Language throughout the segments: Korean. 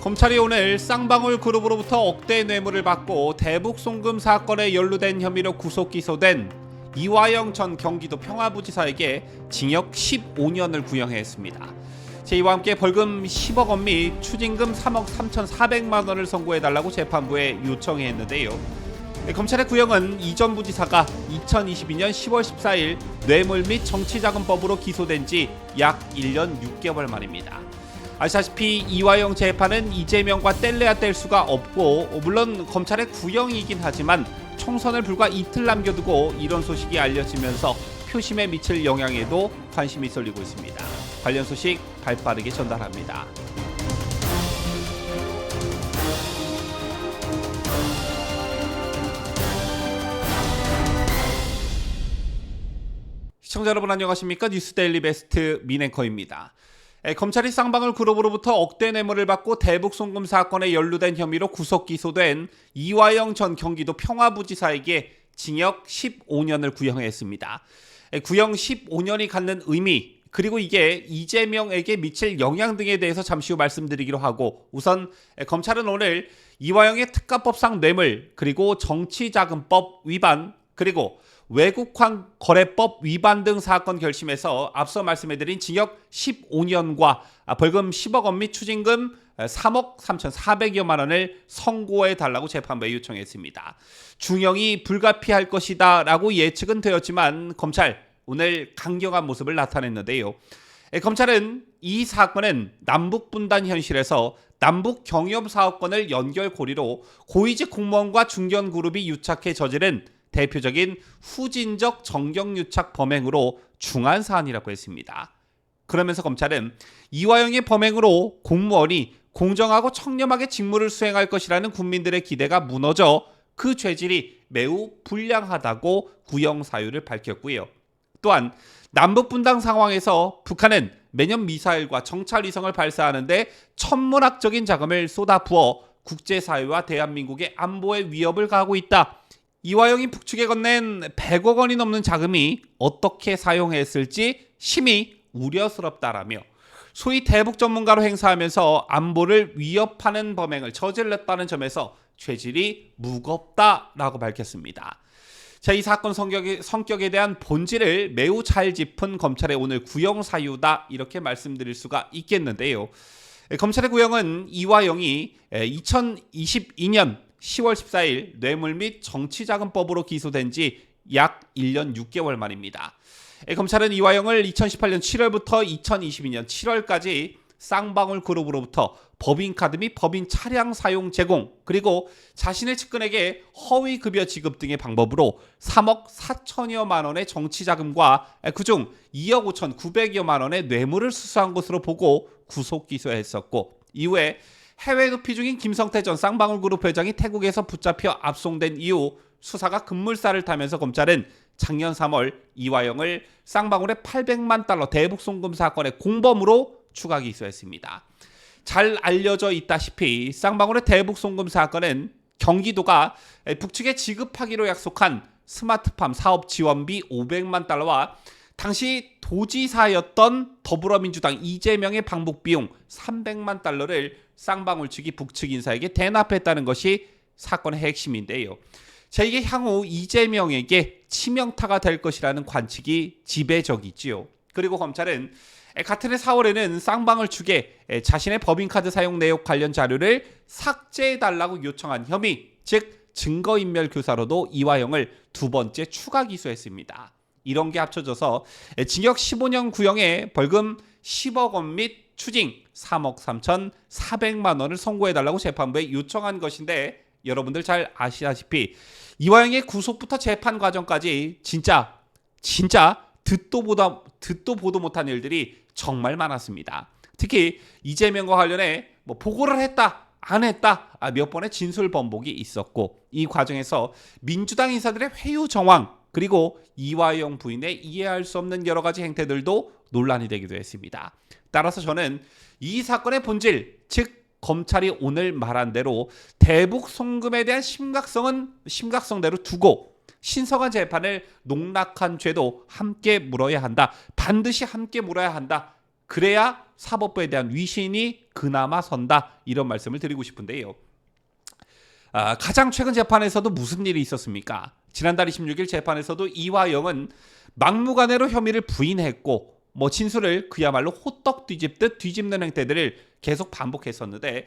검찰이 오늘 쌍방울 그룹으로부터 억대 뇌물을 받고 대북 송금 사건에 연루된 혐의로 구속 기소된 이화영 전 경기도 평화부지사에게 징역 15년을 구형했습니다. 이와 함께 벌금 10억 원 및 추징금 3억 3,400만 원을 선고해달라고 재판부에 요청했는데요. 검찰의 구형은 이 전 부지사가 2022년 10월 14일 뇌물 및 정치자금법으로 기소된 지 약 1년 6개월 만입니다. 아시다시피 이화영 재판은 이재명과 뗄래야 뗄 수가 없고, 물론 검찰의 구형이긴 하지만 총선을 불과 이틀 남겨두고 이런 소식이 알려지면서 표심에 미칠 영향에도 관심이 쏠리고 있습니다. 관련 소식 발빠르게 전달합니다. 시청자 여러분 안녕하십니까? 뉴스데일리 베스트 민앵커입니다. 검찰이 쌍방울 그룹으로부터 억대 뇌물을 받고 대북 송금 사건에 연루된 혐의로 구속 기소된 이화영 전 경기도 평화부지사에게 징역 15년을 구형했습니다. 구형 15년이 갖는 의미, 그리고 이게 이재명에게 미칠 영향 등에 대해서 잠시 후 말씀드리기로 하고, 우선 검찰은 오늘 이화영의 특가법상 뇌물, 그리고 정치자금법 위반, 그리고 외국환거래법 위반 등 사건 결심에서 앞서 말씀해드린 징역 15년과 벌금 10억 원 및 추징금 3억 3,400여만 원을 선고해달라고 재판부에 요청했습니다. 중형이 불가피할 것이다 라고 예측은 되었지만 검찰 오늘 강경한 모습을 나타냈는데요. 검찰은 이 사건은 남북분단 현실에서 남북 경협사업권을 연결고리로 고위직 공무원과 중견그룹이 유착해 저지른 대표적인 후진적 정경유착 범행으로 중한 사안이라고 했습니다. 그러면서 검찰은 이화영의 범행으로 공무원이 공정하고 청렴하게 직무를 수행할 것이라는 국민들의 기대가 무너져 그 죄질이 매우 불량하다고 구형 사유를 밝혔고요. 또한 남북분단 상황에서 북한은 매년 미사일과 정찰위성을 발사하는데 천문학적인 자금을 쏟아부어 국제사회와 대한민국의 안보에 위협을 가하고 있다. 이화영이 북측에 건넨 100억 원이 넘는 자금이 어떻게 사용했을지 심히 우려스럽다라며 소위 대북 전문가로 행사하면서 안보를 위협하는 범행을 저질렀다는 점에서 죄질이 무겁다라고 밝혔습니다. 이 사건 성격에 대한 본질을 매우 잘 짚은 검찰의 오늘 구형 사유다, 이렇게 말씀드릴 수가 있겠는데요. 검찰의 구형은 이화영이 2022년 10월 14일 뇌물 및 정치자금법으로 기소된 지 약 1년 6개월 만입니다. 검찰은 이화영을 2018년 7월부터 2022년 7월까지 쌍방울 그룹으로부터 법인카드 및 법인 차량 사용 제공, 그리고 자신의 측근에게 허위급여 지급 등의 방법으로 3억 4천여만 원의 정치자금과 그중 2억 5천 9백여만 원의 뇌물을 수수한 것으로 보고 구속 기소했었고, 이후에 해외 도피 중인 김성태 전 쌍방울 그룹 회장이 태국에서 붙잡혀 압송된 이후 수사가 급물살을 타면서 검찰은 작년 3월 이화영을 쌍방울의 800만 달러 대북 송금 사건의 공범으로 추가 기소했습니다. 잘 알려져 있다시피 쌍방울의 대북 송금 사건은 경기도가 북측에 지급하기로 약속한 스마트팜 사업 지원비 500만 달러와 당시 도지사였던 더불어민주당 이재명의 방북 비용 300만 달러를 쌍방울 측이 북측 인사에게 대납했다는 것이 사건의 핵심인데요. 이게 향후 이재명에게 치명타가 될 것이라는 관측이 지배적이지요. 그리고 검찰은 같은 해 4월에는 쌍방울 측에 자신의 법인카드 사용 내역 관련 자료를 삭제해달라고 요청한 혐의, 즉 증거인멸 교사로도 이화영을 두 번째 추가 기소했습니다. 이런 게 합쳐져서 징역 15년 구형에 벌금 10억 원 및 추징 3억 3,400만 원을 선고해달라고 재판부에 요청한 것인데, 여러분들 잘 아시다시피 이화영의 구속부터 재판 과정까지 진짜 듣도 보도 못한 일들이 정말 많았습니다. 특히 이재명과 관련해 보고를 했다, 안 했다, 몇 번의 진술 번복이 있었고, 이 과정에서 민주당 인사들의 회유 정황, 그리고 이화영 부인의 이해할 수 없는 여러 가지 행태들도 논란이 되기도 했습니다. 따라서 저는 이 사건의 본질, 즉 검찰이 오늘 말한 대로 대북 송금에 대한 심각성대로 두고 신성한 재판을 농락한 죄도 함께 물어야 한다. 반드시 함께 물어야 한다. 그래야 사법부에 대한 위신이 그나마 선다, 이런 말씀을 드리고 싶은데요. 가장 최근 재판에서도 무슨 일이 있었습니까? 지난달 26일 재판에서도 이화영은 막무가내로 혐의를 부인했고 진술을 그야말로 호떡 뒤집듯 뒤집는 행태들을 계속 반복했었는데,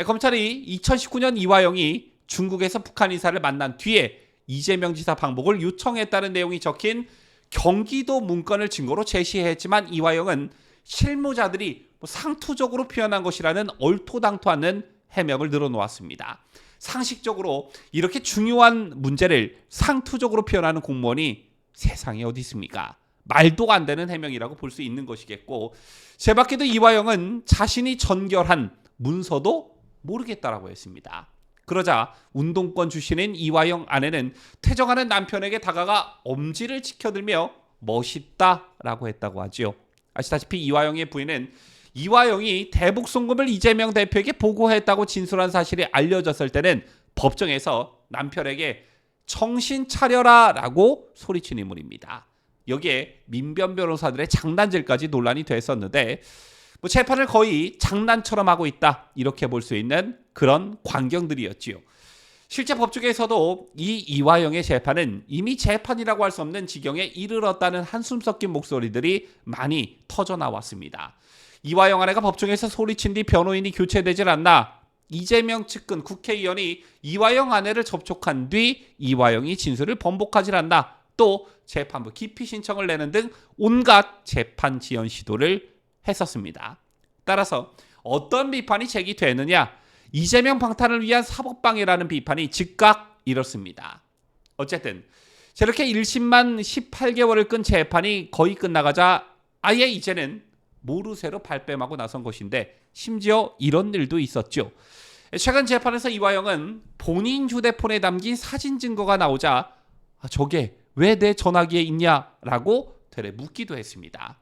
검찰이 2019년 이화영이 중국에서 북한 인사를 만난 뒤에 이재명 지사 방북을 요청했다는 내용이 적힌 경기도 문건을 증거로 제시했지만, 이화영은 실무자들이 상투적으로 표현한 것이라는 얼토당토 않는 해명을 늘어놓았습니다. 상식적으로 이렇게 중요한 문제를 상투적으로 표현하는 공무원이 세상에 어디 있습니까? 말도 안 되는 해명이라고 볼 수 있는 것이겠고, 제밖에도 이화영은 자신이 전결한 문서도 모르겠다라고 했습니다. 그러자 운동권 출신인 이화영 아내는 퇴정하는 남편에게 다가가 엄지를 치켜들며 멋있다라고 했다고 하죠. 아시다시피 이화영의 부인은 이화영이 대북 송금을 이재명 대표에게 보고했다고 진술한 사실이 알려졌을 때는 법정에서 남편에게 정신 차려라 라고 소리친 인물입니다. 여기에 민변 변호사들의 장난질까지 논란이 됐었는데, 재판을 거의 장난처럼 하고 있다, 이렇게 볼 수 있는 그런 광경들이었지요. 실제 법조계에서도 이 이화영의 재판은 이미 재판이라고 할 수 없는 지경에 이르렀다는 한숨 섞인 목소리들이 많이 터져 나왔습니다. 이화영 아내가 법정에서 소리친 뒤 변호인이 교체되질 않나 이재명 측근 국회의원이 이화영 아내를 접촉한 뒤 이화영이 진술을 번복하질 않나 또 재판부 기피 신청을 내는 등 온갖 재판 지연 시도를 했었습니다. 따라서 어떤 비판이 제기되느냐, 이재명 방탄을 위한 사법방해라는 비판이 즉각 일었습니다. 어쨌든 저렇게 1심만 18개월을 끈 재판이 거의 끝나가자 아예 이제는 모르쇠로 발뺌하고 나선 것인데, 심지어 이런 일도 있었죠. 최근 재판에서 이화영은 본인 휴대폰에 담긴 사진 증거가 나오자 저게 왜 내 전화기에 있냐라고 되레 묻기도 했습니다.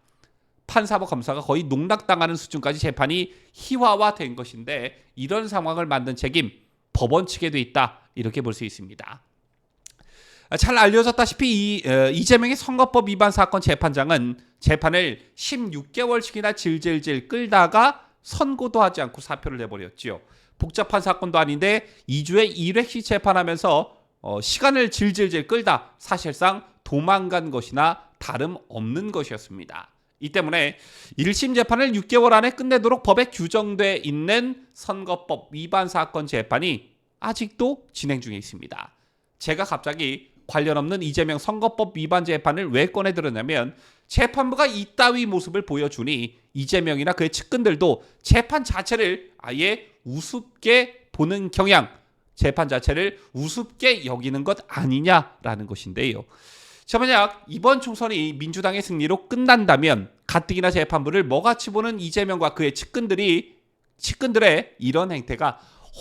판사와 검사가 거의 농락당하는 수준까지 재판이 희화화된 것인데, 이런 상황을 만든 책임 법원 측에도 있다, 이렇게 볼 수 있습니다. 잘 알려졌다시피 이재명의 선거법 위반 사건 재판장은 재판을 16개월씩이나 질질질 끌다가 선고도 하지 않고 사표를 내버렸지요. 복잡한 사건도 아닌데 2주에 1회씩 재판하면서 시간을 질질질 끌다 사실상 도망간 것이나 다름없는 것이었습니다. 이 때문에 1심 재판을 6개월 안에 끝내도록 법에 규정돼 있는 선거법 위반 사건 재판이 아직도 진행 중에 있습니다. 제가 갑자기 관련 없는 이재명 선거법 위반 재판을 왜 꺼내 들었냐면, 재판부가 이따위 모습을 보여주니 이재명이나 그의 측근들도 재판 자체를 아예 우습게 보는 경향, 재판 자체를 우습게 여기는 것 아니냐라는 것인데요. 자, 만약 이번 총선이 민주당의 승리로 끝난다면 가뜩이나 재판부를 뭐같이 보는 이재명과 그의 측근들의 이런 행태가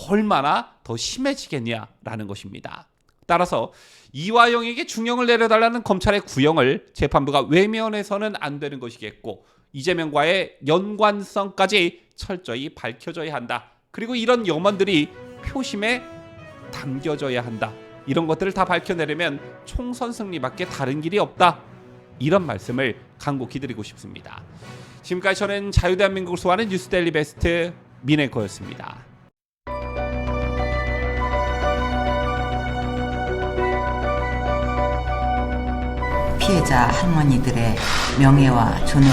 얼마나 더 심해지겠냐라는 것입니다. 따라서 이화영에게 중형을 내려달라는 검찰의 구형을 재판부가 외면해서는 안 되는 것이겠고, 이재명과의 연관성까지 철저히 밝혀져야 한다. 그리고 이런 염원들이 표심에 담겨져야 한다. 이런 것들을 다 밝혀내려면 총선 승리밖에 다른 길이 없다. 이런 말씀을 간곡히 드리고 싶습니다. 지금까지 저는 자유대한민국을 소화하는 뉴스데일리 베스트 민앵커였습니다. 피해자 할머니들의 명예와 존엄이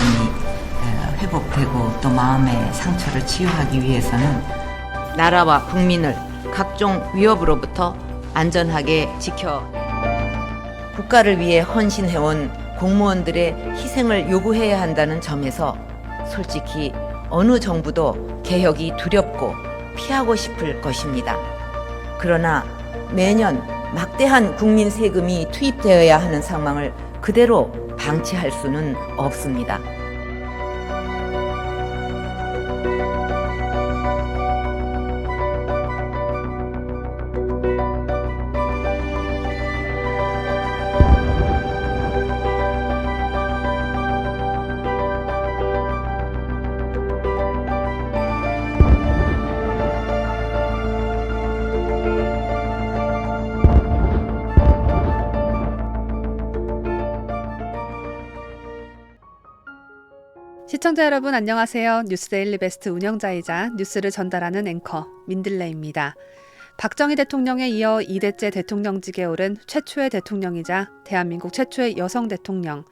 회복되고 또 마음의 상처를 치유하기 위해서는 나라와 국민을 각종 위협으로부터 안전하게 지켜 국가를 위해 헌신해온 공무원들의 희생을 요구해야 한다는 점에서 솔직히 어느 정부도 개혁이 두렵고 피하고 싶을 것입니다. 그러나 매년 막대한 국민 세금이 투입되어야 하는 상황을 그대로 방치할 수는 없습니다. 시청자 여러분 안녕하세요. 뉴스데일리 베스트 운영자이자 뉴스를 전달하는 앵커 민들레입니다. 박정희 대통령에 이어 2대째 대통령직에 오른 최초의 대통령이자 대한민국 최초의 여성 대통령,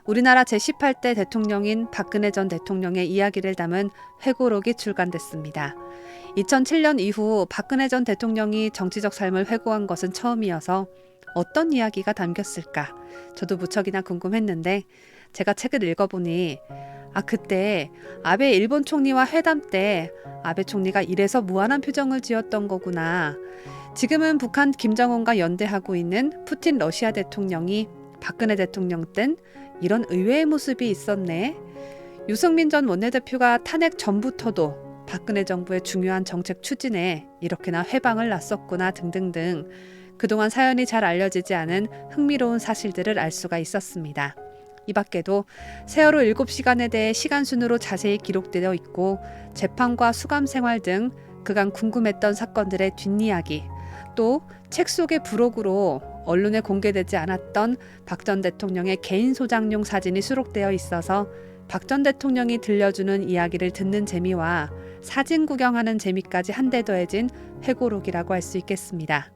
우리나라 제18대 대통령인 박근혜 전 대통령의 이야기를 담은 회고록이 출간됐습니다. 2007년 이후 박근혜 전 대통령이 정치적 삶을 회고한 것은 처음이어서 어떤 이야기가 담겼을까? 저도 무척이나 궁금했는데 제가 책을 읽어보니 그때 아베 일본 총리와 회담 때 아베 총리가 이래서 무한한 표정을 지었던 거구나. 지금은 북한 김정은과 연대하고 있는 푸틴 러시아 대통령이 박근혜 대통령 땐 이런 의외의 모습이 있었네. 유승민 전 원내대표가 탄핵 전부터도 박근혜 정부의 중요한 정책 추진에 이렇게나 회방을 놨었구나 등등등 그동안 사연이 잘 알려지지 않은 흥미로운 사실들을 알 수가 있었습니다. 이 밖에도 세월호 7시간에 대해 시간순으로 자세히 기록되어 있고 재판과 수감 생활 등 그간 궁금했던 사건들의 뒷이야기, 또 책 속의 부록으로 언론에 공개되지 않았던 박 전 대통령의 개인 소장용 사진이 수록되어 있어서 박 전 대통령이 들려주는 이야기를 듣는 재미와 사진 구경하는 재미까지 한데 더해진 회고록이라고 할 수 있겠습니다.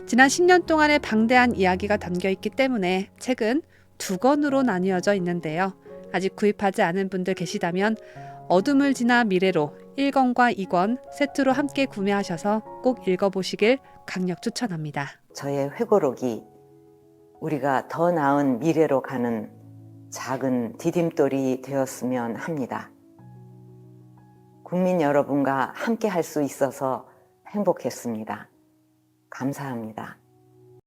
지난 10년 동안의 방대한 이야기가 담겨 있기 때문에 책은 2권으로 나뉘어져 있는데요. 아직 구입하지 않은 분들 계시다면 어둠을 지나 미래로 1권과 2권 세트로 함께 구매하셔서 꼭 읽어보시길 강력 추천합니다. 저의 회고록이 우리가 더 나은 미래로 가는 작은 디딤돌이 되었으면 합니다. 국민 여러분과 함께 할 수 있어서 행복했습니다. 감사합니다.